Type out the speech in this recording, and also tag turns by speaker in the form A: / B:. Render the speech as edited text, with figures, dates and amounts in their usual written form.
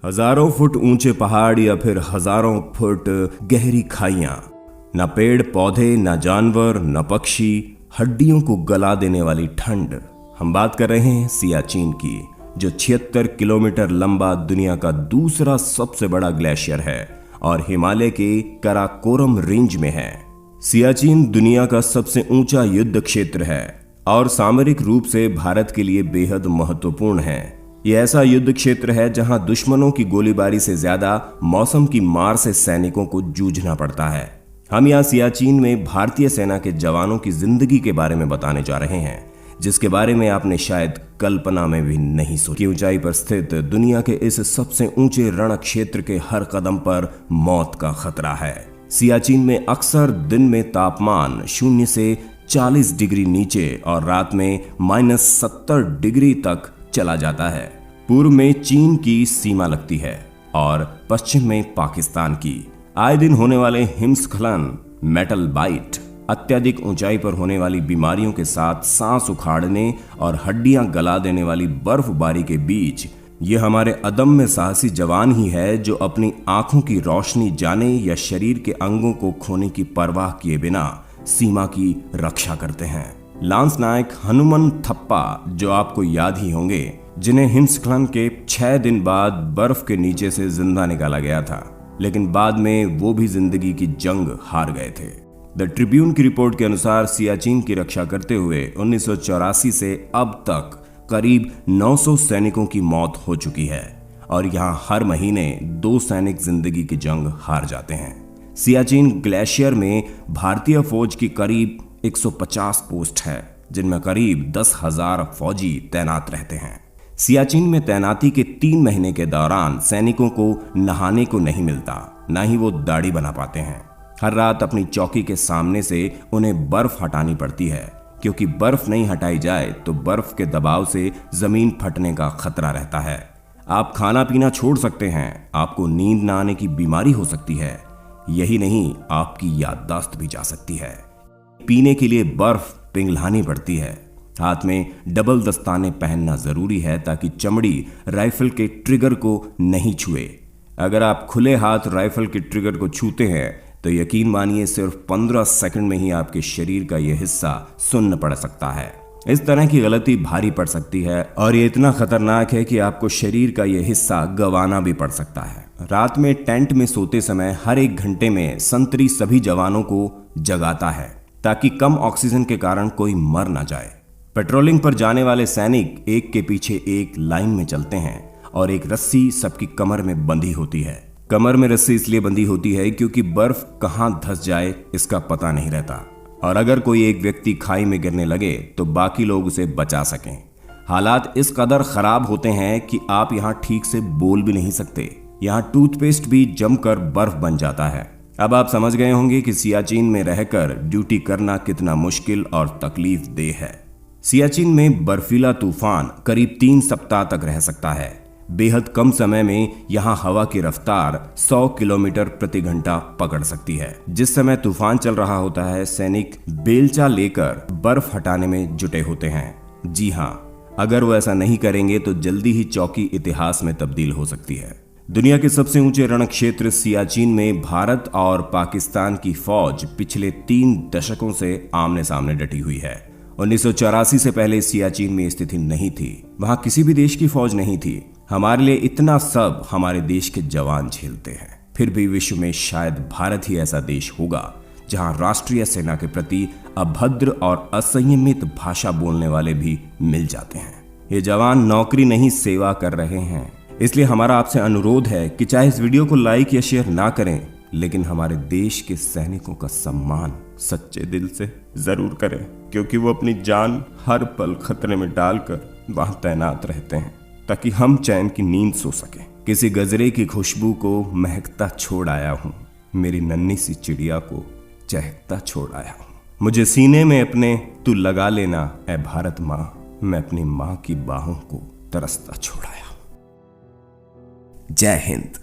A: हजारों फुट ऊंचे पहाड़ या फिर हजारों फुट गहरी खाइयां, न पेड़ पौधे, न जानवर, न पक्षी, हड्डियों को गला देने वाली ठंड। हम बात कर रहे हैं सियाचिन की, जो 76 किलोमीटर लंबा दुनिया का दूसरा सबसे बड़ा ग्लेशियर है और हिमालय के काराकोरम रेंज में है। सियाचिन दुनिया का सबसे ऊंचा युद्ध क्षेत्र है और सामरिक रूप से भारत के लिए बेहद महत्वपूर्ण है। यह ऐसा युद्ध क्षेत्र है जहां दुश्मनों की गोलीबारी से ज्यादा मौसम की मार से सैनिकों को जूझना पड़ता है। हम यहाँ सियाचिन में भारतीय सेना के जवानों की जिंदगी के बारे में बताने जा रहे हैं, जिसके बारे में आपने शायद कल्पना में भी नहीं सोची। ऊंचाई पर स्थित दुनिया के इस सबसे ऊंचे रण क्षेत्र के हर कदम पर मौत का खतरा है। सियाचिन में अक्सर दिन में तापमान 0 से 40 डिग्री नीचे और रात में -70 डिग्री तक चला जाता है। पूर्व में चीन की सीमा लगती है और पश्चिम में पाकिस्तान की। आए दिन होने वाले हिमस्खलन, मेटल बाइट, अत्यधिक ऊंचाई पर होने वाली बीमारियों के साथ सांस उखाड़ने और हड्डियां गला देने वाली बर्फबारी के बीच ये हमारे अदम्य साहसी जवान ही है जो अपनी आंखों की रोशनी जाने या शरीर के अंगों को खोने की परवाह किए बिना सीमा की रक्षा करते हैं। लांस नायक हनुमन थप्पा, जो आपको याद ही होंगे, जिन्हें हिमस्खलन के 6 दिन बाद बर्फ के नीचे से जिंदा निकाला गया था, लेकिन बाद में वो भी जिंदगी की जंग हार गए थे। द ट्रिब्यून की रिपोर्ट के अनुसार सियाचिन की रक्षा करते हुए 1984 से अब तक करीब 900 सैनिकों की मौत हो चुकी है और यहाँ हर महीने 2 सैनिक जिंदगी की जंग हार जाते हैं। सियाचिन ग्लेशियर में भारतीय फौज की करीब 150 पोस्ट है, जिनमें करीब 10,000 फौजी तैनात रहते हैं। सियाचिन में तैनाती के 3 महीने के दौरान सैनिकों को नहाने को नहीं मिलता, ना ही वो दाढ़ी बना पाते हैं। हर रात अपनी चौकी के सामने से उन्हें बर्फ हटानी पड़ती है, क्योंकि बर्फ नहीं हटाई जाए तो बर्फ के दबाव से जमीन फटने का खतरा रहता है। आप खाना पीना छोड़ सकते हैं, आपको नींद न आने की बीमारी हो सकती है, यही नहीं आपकी याददाश्त भी जा सकती है। पीने के लिए बर्फ पिघलानी पड़ती है। हाथ में डबल दस्ताने पहनना जरूरी है ताकि चमड़ी राइफल के ट्रिगर को नहीं छुए। अगर आप खुले हाथ राइफल के ट्रिगर को छूते हैं तो यकीन मानिए सिर्फ 15 सेकंड में ही आपके शरीर का यह हिस्सा सुन्न पड़ सकता है। इस तरह की गलती भारी पड़ सकती है और ये इतना खतरनाक है कि आपको शरीर का यह हिस्सा गंवाना भी पड़ सकता है। रात में टेंट में सोते समय हर 1 घंटे में संतरी सभी जवानों को जगाता है ताकि कम ऑक्सीजन के कारण कोई मर ना जाए। पेट्रोलिंग पर जाने वाले सैनिक एक के पीछे एक लाइन में चलते हैं और एक रस्सी सबकी कमर में बंधी होती है। कमर में रस्सी इसलिए बंधी होती है क्योंकि बर्फ कहां धंस जाए इसका पता नहीं रहता और अगर कोई एक व्यक्ति खाई में गिरने लगे तो बाकी लोग उसे बचा सकें। हालात इस कदर खराब होते हैं कि आप यहां ठीक से बोल भी नहीं सकते। यहां टूथपेस्ट भी जमकर बर्फ बन जाता है। अब आप समझ गए होंगे कि सियाचिन में रहकर ड्यूटी करना कितना मुश्किल और तकलीफ देह है। सियाचिन में बर्फीला तूफान करीब 3 सप्ताह तक रह सकता है। बेहद कम समय में यहाँ हवा की रफ्तार 100 किलोमीटर प्रति घंटा पकड़ सकती है। जिस समय तूफान चल रहा होता है, सैनिक बेलचा लेकर बर्फ हटाने में जुटे होते हैं। जी हाँ, अगर वो ऐसा नहीं करेंगे तो जल्दी ही चौकी इतिहास में तब्दील हो सकती है। दुनिया के सबसे ऊंचे रण क्षेत्र सियाचिन में भारत और पाकिस्तान की फौज पिछले 3 दशकों से आमने सामने डटी हुई है। 1984 से पहले सियाचिन में स्थिति नहीं थी। वहां किसी भी देश की फौज नहीं थी। हमारे लिए इतना सब हमारे देश के जवान झेलते हैं। फिर भी विश्व में शायद भारत ही ऐसा देश होगा जहां राष्ट्रीय सेना के प्रति अभद्र और असंयमित भाषा बोलने वाले भी मिल जाते हैं। ये जवान नौकरी नहीं सेवा कर रहे हैं। इसलिए हमारा आपसे अनुरोध है कि चाहे इस वीडियो को लाइक या शेयर ना करें, लेकिन हमारे देश के सैनिकों का सम्मान सच्चे दिल से जरूर करें, क्योंकि वो अपनी जान हर पल खतरे में डालकर वहां तैनात रहते हैं ताकि हम चैन की नींद सो सकें। किसी गजरे की खुशबू को महकता छोड़ आया हूँ, मेरी नन्ही सी चिड़िया को चहकता छोड़ आया हूँ। मुझे सीने में अपने तू लगा लेना ऐ भारत माँ, मैं अपनी माँ की बाहों को तरसता छोड़ आया हूँ। जय हिंद।